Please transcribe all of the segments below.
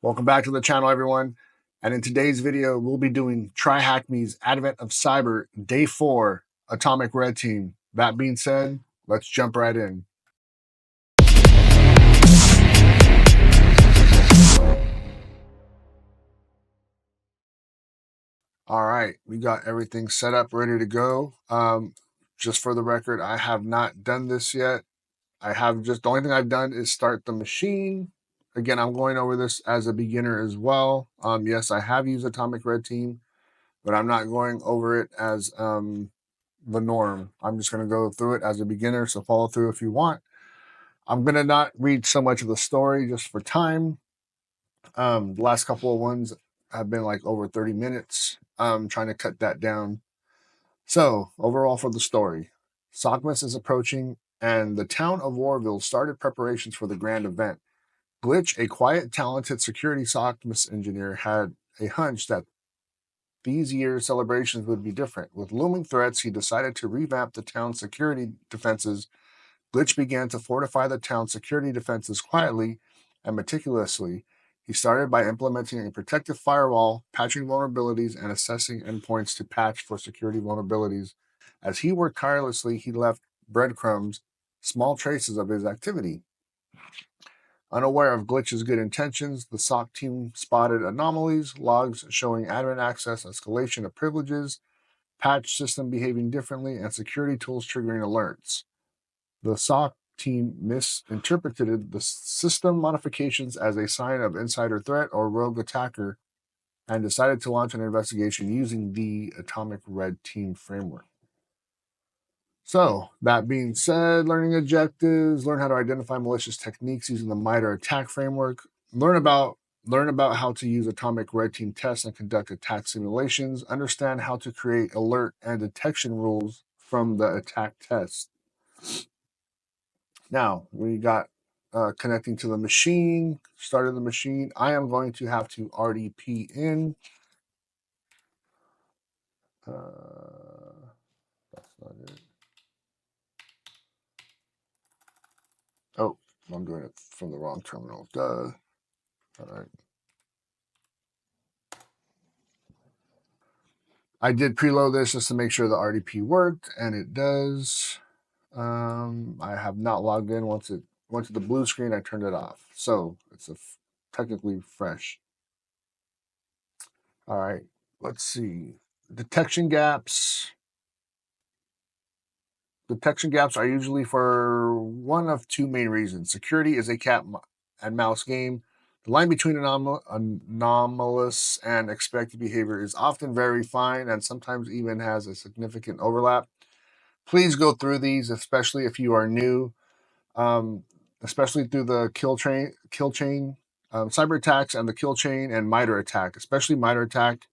Welcome back to the channel, everyone. And in today's video, we'll be doing TryHackMe's Advent of Cyber Day 4 Atomic Red Team. That being said, let's jump right in. All right, we got everything set up, ready to go. Just for the record, I have not done this yet. The only thing I've done is start the machine. Again, I'm going over this as a beginner as well. Yes, I have used Atomic Red Team, but I'm not going over it as the norm. I'm just going to go through it as a beginner, so follow through if you want. I'm going to not read so much of the story just for time. The last couple of ones have been like over 30 minutes. I'm trying to cut that down. So, overall for the story, Sockmas is approaching, and the town of Warville started preparations for the grand event. Glitch, a quiet, talented security Sockmas engineer, had a hunch that these year's celebrations would be different. With looming threats, he decided to revamp the town's security defenses. Glitch began to fortify the town's security defenses quietly and meticulously. He started by implementing a protective firewall, patching vulnerabilities, and assessing endpoints to patch for security vulnerabilities. As he worked tirelessly, he left breadcrumbs, small traces of his activity. Unaware of Glitch's good intentions, the SOC team spotted anomalies, logs showing admin access, escalation of privileges, patch system behaving differently, and security tools triggering alerts. The SOC team misinterpreted the system modifications as a sign of insider threat or rogue attacker and decided to launch an investigation using the Atomic Red Team framework. So, that being said, learning objectives, learn how to identify malicious techniques using the MITRE attack framework, learn about how to use Atomic Red Team tests and conduct attack simulations, understand how to create alert and detection rules from the attack test. Now, we got connecting to the machine, started the machine. I am going to have to RDP in. That's not it. Oh, I'm doing it from the wrong terminal. Duh. All right. I did preload this just to make sure the RDP worked, and it does. I have not logged in. Once it went to the blue screen, I turned it off. So it's technically fresh. All right, let's see. Detection gaps. Detection gaps are usually for one of two main reasons. Security is a cat and mouse game. The line between anomalous and expected behavior is often very fine and sometimes even has a significant overlap. Please go through these, especially if you are new, especially through the kill chain, cyber attacks, and the kill chain and MITRE attack, especially MITRE attack.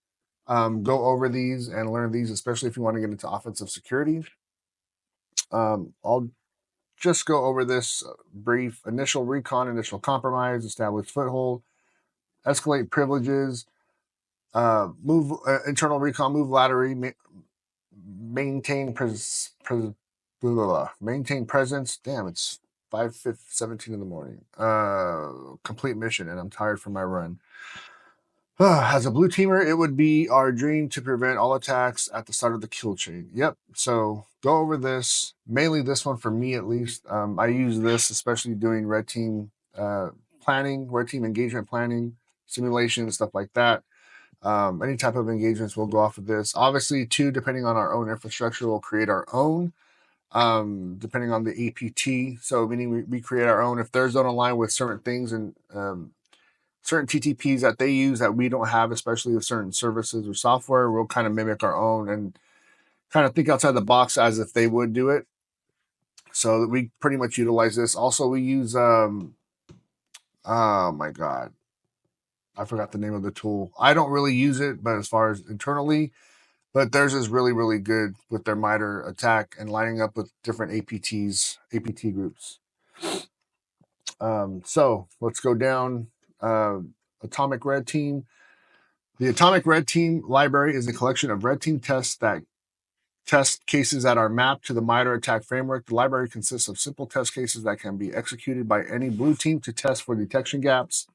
Go over these and learn these, especially if you want to get into offensive security. I'll just go over this brief: initial recon, initial compromise, establish foothold, escalate privileges, move internal recon, move laterally, maintain maintain presence. Damn, it's 5:17 in the morning. Complete mission, and I'm tired from my run. As a blue teamer, it would be our dream to prevent all attacks at the start of the kill chain. Yep. So go over this, mainly this one for me at least. I use this especially doing red team planning, red team engagement planning, simulation, stuff like that. Any type of engagements will go off of this. Obviously, too, depending on our own infrastructure, we'll create our own, depending on the APT. So meaning we create our own. If theirs don't align with certain things and certain TTPs that they use that we don't have, especially with certain services or software, we'll kind of mimic our own and kind of think outside the box as if they would do it. So we pretty much utilize this. Also, we use, oh my God, I forgot the name of the tool. I don't really use it, but as far as internally, but theirs is really, really good with their MITRE attack and lining up with different APT groups. So let's go down. Atomic Red Team. The Atomic Red Team library is a collection of red team tests that test cases that are mapped to the MITRE attack framework. The library consists of simple test cases that can be executed by any blue team to test for detection gaps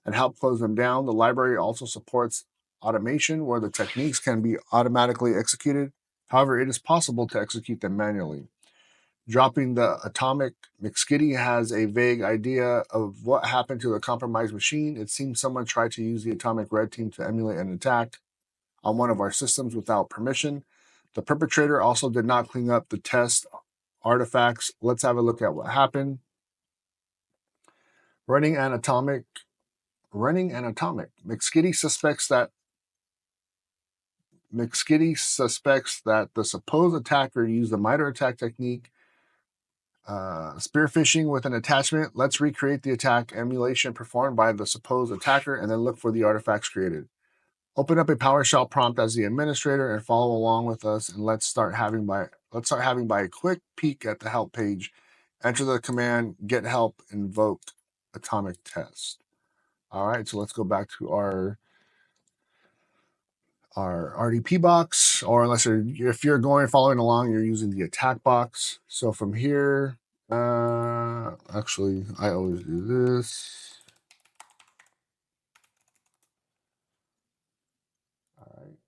and help close them down. The library also supports automation where the techniques can be automatically executed. However, it is possible to execute them manually. Dropping the atomic McSkitty has a vague idea of what happened to the compromised machine. It seems someone tried to use the atomic red team to emulate an attack on one of our systems without permission. The perpetrator also did not clean up the test artifacts. Let's have a look at what happened. Running an atomic. McSkitty suspects that the supposed attacker used the MITRE attack technique. Spear phishing with an attachment. Let's recreate the attack emulation performed by the supposed attacker and then look for the artifacts created. Open up a PowerShell prompt as the administrator and follow along with us, and let's start having by a quick peek at the help page. Enter the command get help invoke atomic test. All right, so let's go back to our RDP box, or if you're following along, you're using the attack box. So from here, actually, I always do this. All right.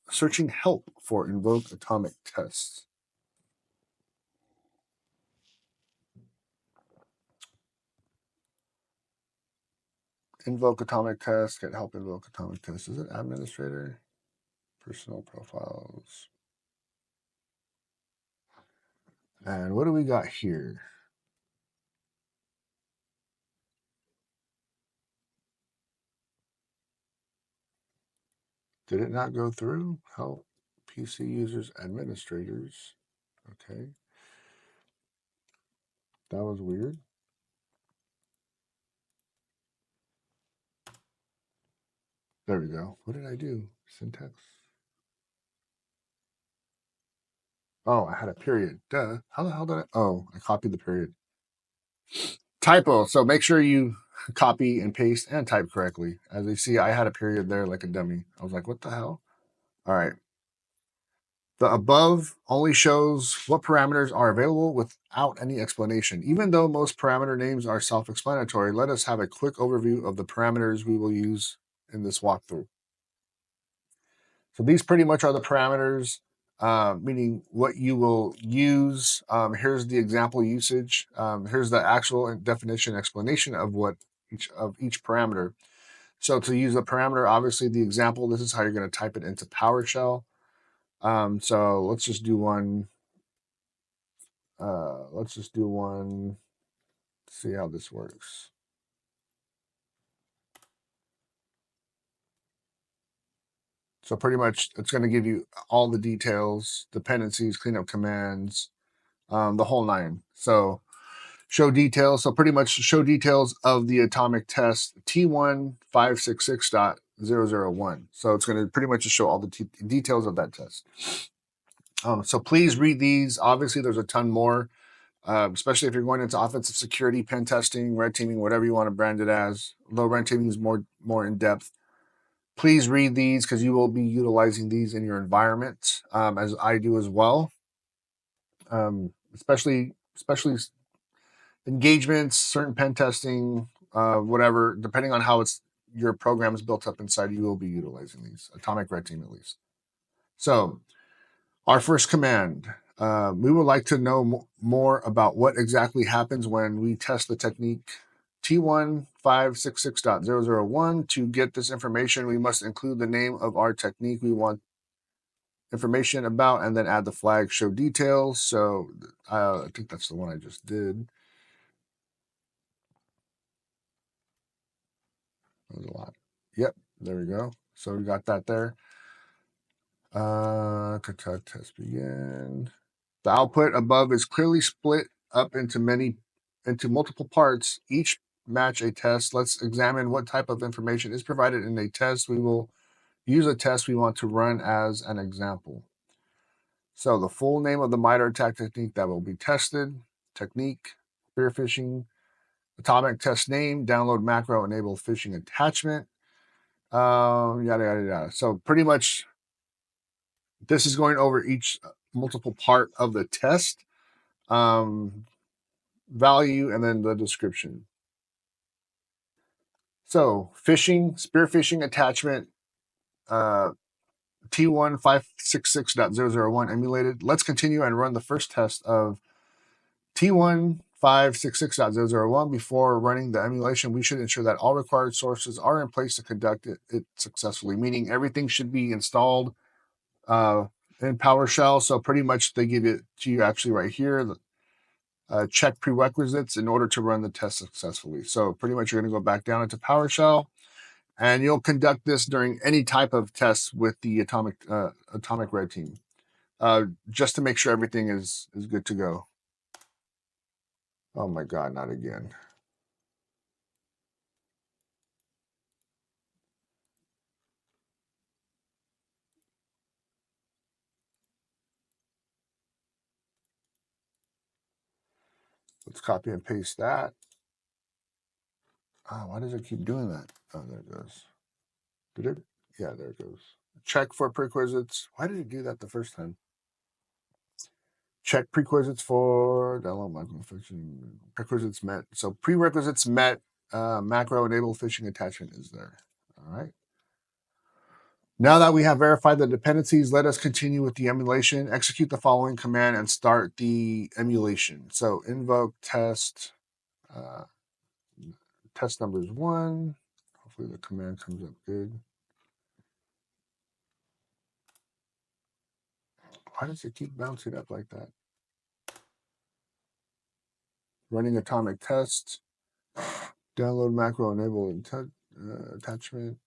Searching help for invoke atomic tests. Invoke atomic test, get help invoke atomic test. Is it administrator? Personal profiles. And what do we got here? Did it not go through? Help PC users, administrators. Okay. That was weird. There we go. What did I do? Syntax. Oh, I had a period. Duh. How the hell did I? Oh, I copied the period. Typo. So make sure you copy and paste and type correctly. As you see, I had a period there like a dummy. I was like, what the hell? All right. The above only shows what parameters are available without any explanation. Even though most parameter names are self-explanatory, let us have a quick overview of the parameters we will use in this walkthrough. So these pretty much are the parameters, meaning what you will use. Here's the example usage. Here's the actual definition explanation of what each parameter. So to use a parameter, obviously the example, this is how you're going to type it into PowerShell. So let's just do one. See how this works. So pretty much it's going to give you all the details, dependencies, cleanup commands, the whole nine. So show details. So pretty much show details of the atomic test T1566.001. So it's going to pretty much just show all the details of that test. So please read these. Obviously, there's a ton more, especially if you're going into offensive security, pen testing, red teaming, whatever you want to brand it as. Although red teaming is more in depth. Please read these because you will be utilizing these in your environment, as I do as well. Especially engagements, certain pen testing, whatever, depending on how your program is built up inside, you will be utilizing these. Atomic red team at least. So our first command, we would like to know more about what exactly happens when we test the technique T1566.001. To get this information, we must include the name of our technique we want information about and then add the flag show details. So I think that's the one I just did. That was a lot. Yep, there we go. So we got that there. Test begin. The output above is clearly split up into multiple parts. Each match a test. Let's examine what type of information is provided in a test. We will use a test we want to run as an example. So the full name of the MITRE attack technique that will be tested, technique, spear phishing, atomic test name, download macro, enable phishing attachment, yada, yada, yada. So pretty much this is going over each multiple part of the test. value, and then the description. So phishing, spear phishing attachment, T1566.001 emulated. Let's continue and run the first test of T1566.001. Before running the emulation, we should ensure that all required sources are in place to conduct it successfully, meaning everything should be installed in PowerShell. So pretty much they give it to you actually right here. Check prerequisites in order to run the test successfully. So pretty much you're going to go back down into PowerShell, and you'll conduct this during any type of tests with the Atomic Red Team, just to make sure everything is good to go. Oh my God, not again. Let's copy and paste that. Oh, why does it keep doing that? Oh, there it goes. Did it? Yeah, there it goes. Check for prerequisites. Why did it do that the first time? Check prerequisites for download microfiction. Prerequisites met. So prerequisites met. Macro enabled phishing attachment is there. All right. Now that we have verified the dependencies, let us continue with the emulation. Execute the following command and start the emulation. So invoke test. Test number is 1. Hopefully the command comes up good. Why does it keep bouncing up like that? Running atomic test. Download macro enable attachment.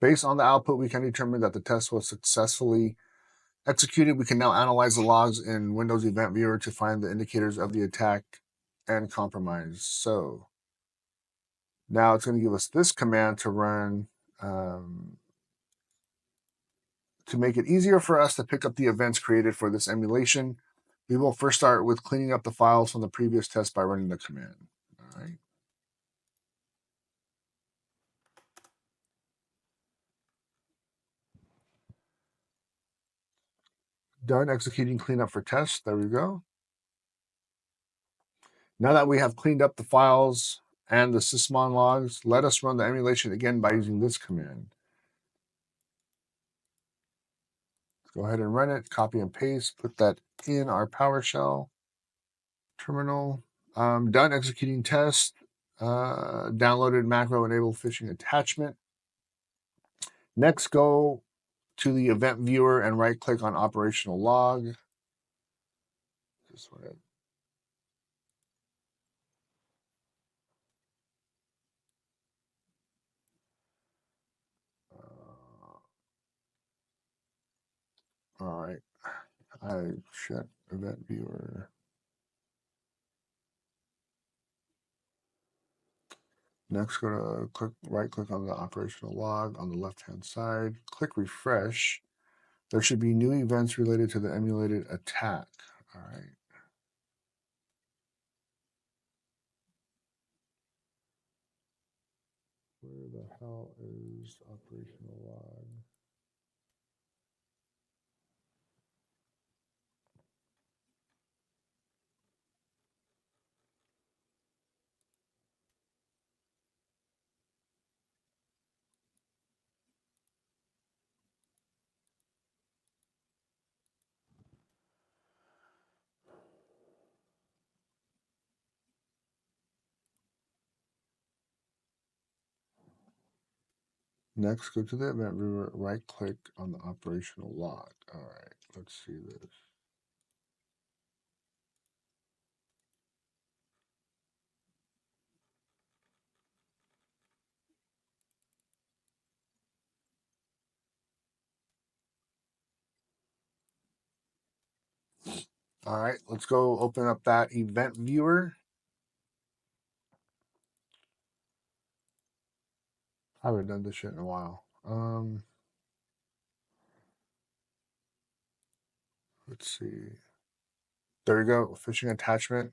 Based on the output, we can determine that the test was successfully executed. We can now analyze the logs in Windows Event Viewer to find the indicators of the attack and compromise. So now it's going to give us this command to run to make it easier for us to pick up the events created for this emulation. We will first start with cleaning up the files from the previous test by running the command. All right. Done executing cleanup for test. There we go. Now that we have cleaned up the files and the sysmon logs, let us run the emulation again by using this command. Let's go ahead and run it, copy and paste, put that in our PowerShell terminal. Done executing test. Downloaded macro enabled phishing attachment. Next, go to the event viewer and right click on operational log. This one. All right. I shut event viewer. Next, go to right click on the operational log on the left-hand side. Click refresh. There should be new events related to the emulated attack. All right. Where the hell is operational log? Next, go to the event viewer, right click on the operational log. All right, let's see this. All right, let's go open up that event viewer. I haven't done this shit in a while. Let's see. There we go, phishing attachment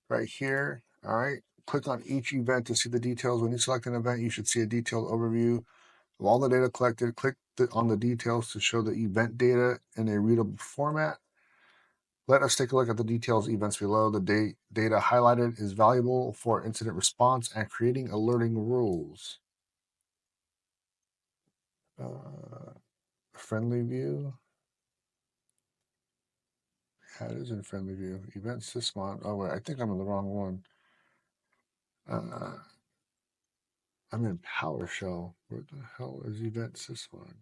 right here. All right, click on each event to see the details. When you select an event, you should see a detailed overview of all the data collected. Click on the details to show the event data in a readable format. Let us take a look at the details events below. The data highlighted is valuable for incident response and creating alerting rules. Friendly view. Yeah, it is in friendly view. Event sysmon. Oh wait, I think I'm in the wrong one. I'm in PowerShell. Where the hell is event sysmon?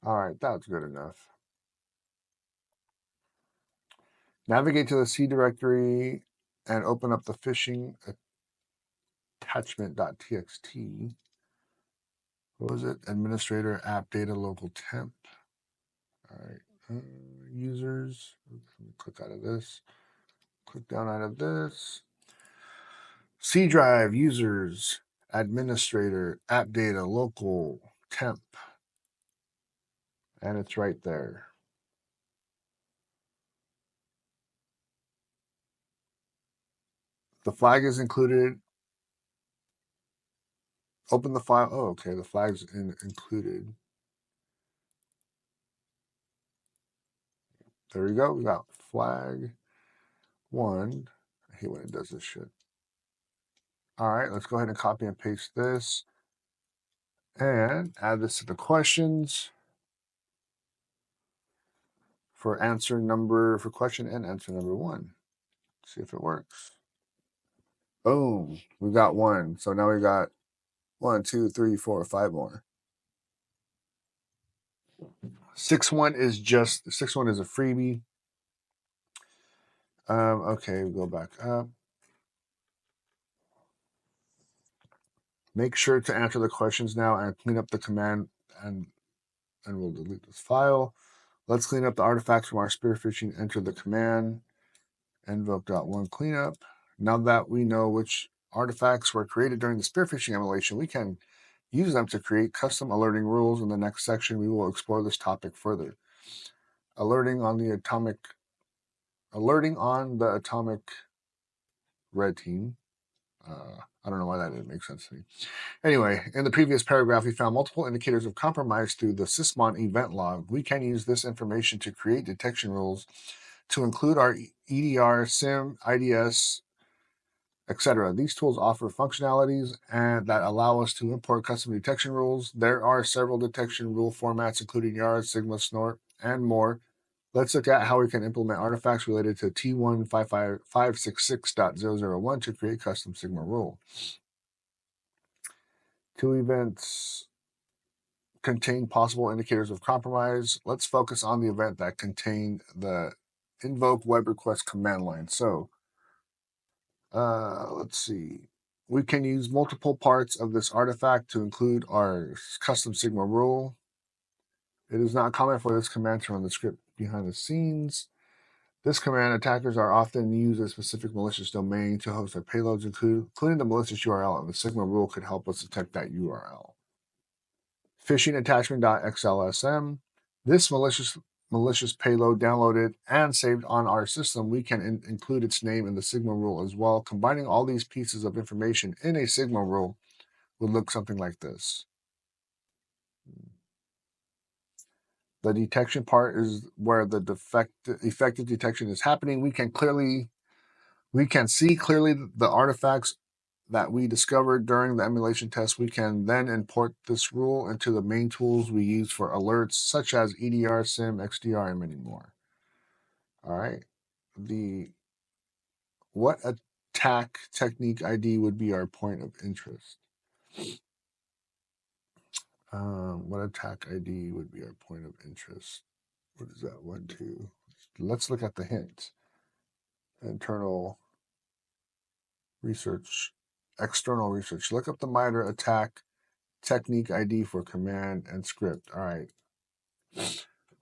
All right, that's good enough. Navigate to the C directory and open up the phishing attachment.txt. What was it? Administrator app data local temp. All right, users. Let me click out of this. Click down out of this. C drive users administrator app data local temp, and it's right there. The flag is included. Open the file. Oh, okay. The flag's included. There we go. We got flag 1. I hate when it does this shit. All right, let's go ahead and copy and paste this and add this to the questions for question and answer number 1. See if it works. Boom. We got 1. So now we got 1, 2, 3, 4, 5 more. 6.1 is just 6.1 is a freebie. Okay, we'll go back up. Make sure to answer the questions now and clean up the command, and we'll delete this file. Let's clean up the artifacts from our spear phishing. Enter the command invoke.1 cleanup. Now that we know which artifacts were created during the spear phishing emulation, we can use them to create custom alerting rules. In the next section, we will explore this topic further. Alerting on the atomic red team. I don't know why that didn't make sense to me. Anyway, in the previous paragraph, we found multiple indicators of compromise through the sysmon event log. We can use this information to create detection rules to include our EDR, SIEM, IDS, etc. These tools offer functionalities that allow us to import custom detection rules. There are several detection rule formats, including YARA, Sigma, Snort, and more. Let's look at how we can implement artifacts related to T1.566.001 to create custom Sigma rule. 2 events contain possible indicators of compromise. Let's focus on the event that contained the invoke web request command line. So let's see. We can use multiple parts of this artifact to include our custom Sigma rule. It is not common for this command to run the script behind the scenes. This command, attackers are often use a specific malicious domain to host their payloads, including the malicious URL, and the Sigma rule could help us detect that URL. Phishing attachment.xlsm. This malicious payload downloaded and saved on our system. We can include its name in the Sigma rule as well. Combining all these pieces of information in a Sigma rule would look something like this. The detection part is where the effective detection is happening. We can see clearly the artifacts that we discovered during the emulation test. We can then import this rule into the main tools we use for alerts, such as EDR, SIEM, XDR, and many more. All right. What attack technique ID would be our point of interest? What attack ID would be our point of interest? What is that? 1, 2. Let's look at the hint. Internal research, external research. Look up the MITRE attack technique ID for command and script. All right,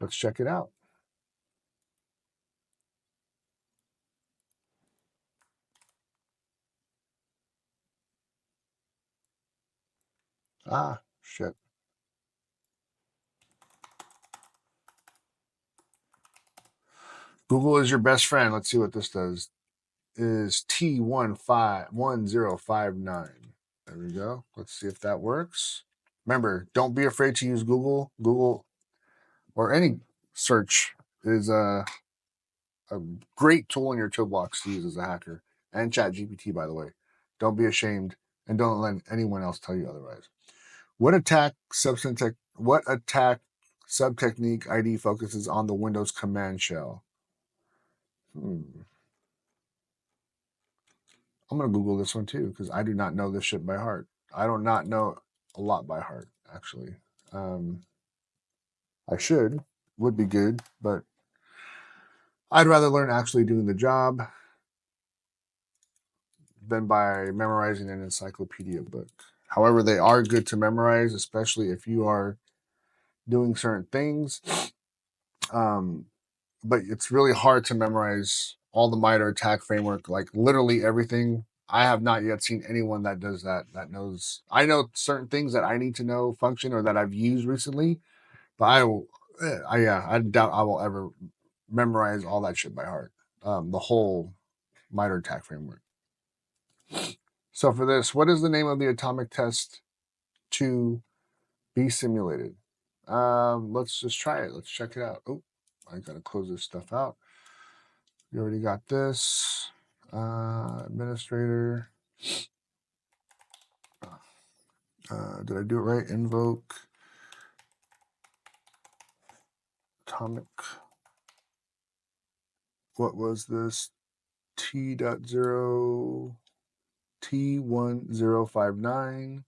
let's check it out. Ah, shit. Google is your best friend. Let's see what this does. Is T1059. There we go. Let's see if that works. Remember, don't be afraid to use Google. Google or any search is a great tool in your toolbox to use as a hacker. And ChatGPT, by the way. Don't be ashamed and don't let anyone else tell you otherwise. What attack sub-technique ID focuses on the Windows command shell? I'm going to Google this one too because I do not know this shit by heart. I do not know a lot by heart, actually. I should, would be good, but I'd rather learn actually doing the job than by memorizing an encyclopedia book. However, they are good to memorize, especially if you are doing certain things. But it's really hard to memorize all the MITRE attack framework, like literally everything. I have not yet seen anyone that does that, that knows. I know certain things that I need to know function or that I've used recently, but I doubt I will ever memorize all that shit by heart. The whole MITRE attack framework. So for this, what is the name of the atomic test to be simulated? Let's just try it. Let's check it out. Oh, I gotta close this stuff out. You already got this. Administrator. Did I do it right? Invoke. Atomic. What was this? T.0 T1059.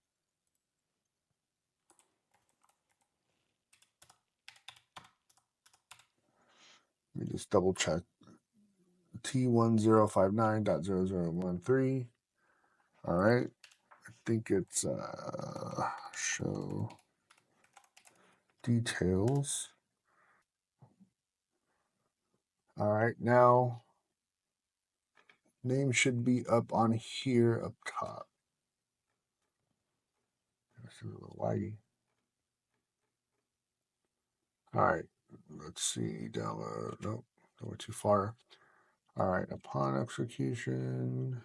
Let me just double check. T1059.0013. All right. I think it's show details. All right. Now, name should be up on here up top. It's a little laggy. All right. Let's see. Download. Nope. I went too far. All right. Upon execution.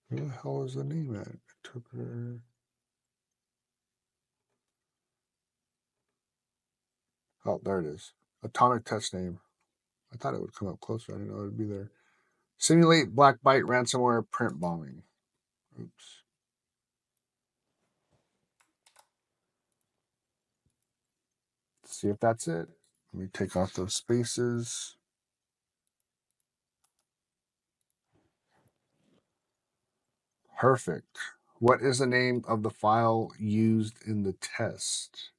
Where the hell is the name at? Interpreter. Oh, there it is. Atomic test name. I thought it would come up closer. I didn't know it would be there. Simulate Black Byte ransomware print bombing. Oops. Let's see if that's it. Let me take off those spaces. Perfect. What is the name of the file used in the test?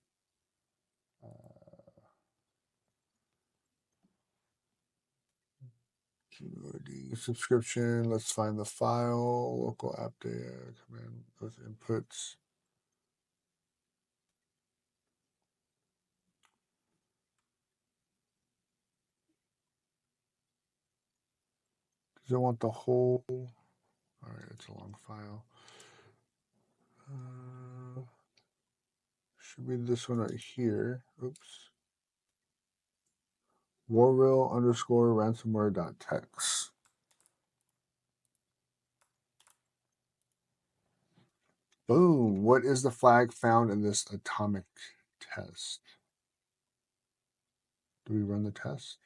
Subscription. Let's find the file. Local app data. Command those inputs. Does it want the whole? All right, it's a long file. Should be this one right here. Oops. Warville underscore ransomware.txt. Boom. What is the flag found in this atomic test? Do we run the test?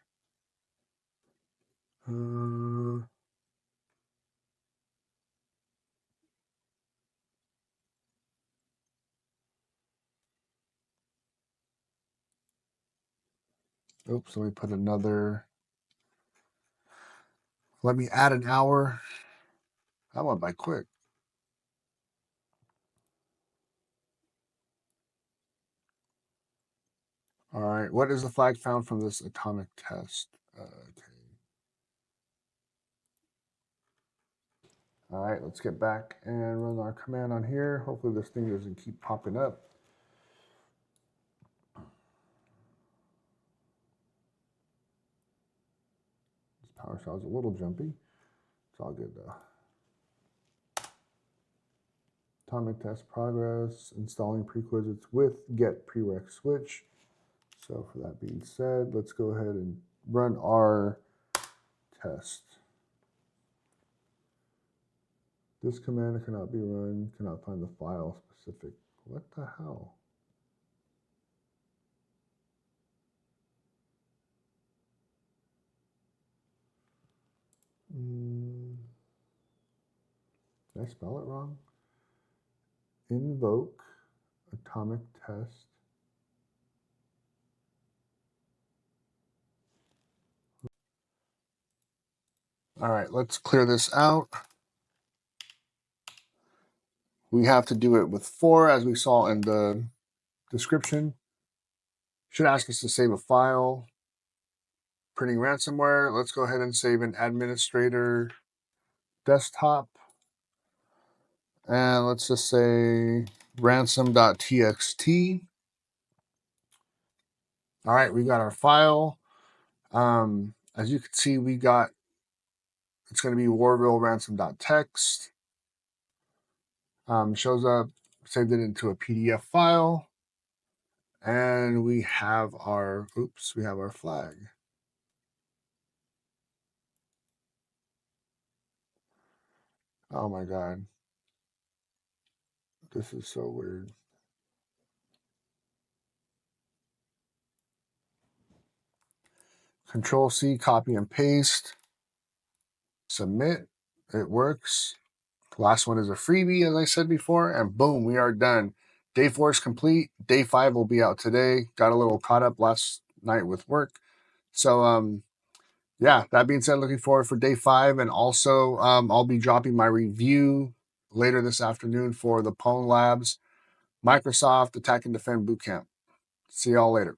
Oops, let me put another. Let me add an hour. That went by quick. All right. What is the flag found from this atomic test? Okay. All right, let's get back and run our command on here. Hopefully this thing doesn't keep popping up. This PowerShell is a little jumpy. It's all good though. atomic test progress, installing prerequisites with get prereq switch. So for that being said, let's go ahead and run our test. This command cannot be run, cannot find the file specific. What the hell? Did I spell it wrong? Invoke atomic test. All right, let's clear this out. We have to do it with 4, as we saw in the description. Should ask us to save a file. Printing ransomware. Let's go ahead and save an administrator desktop. And let's just say ransom.txt. All right, we got our file. As you can see, we got, it's going to be Warville ransom.txt. Shows up, saved it into a PDF file. And we have our, we have our flag. Oh my God. This is so weird. Control C, copy and paste. Submit. It works. Last one is a freebie, as I said before, and boom, we are done. Day 4 is complete. Day 5 will be out today. Got a little caught up last night with work. So, yeah, that being said, looking forward for day 5. And also, I'll be dropping my review later this afternoon for the Pwn Labs Microsoft Attack and Defend Bootcamp. See y'all later.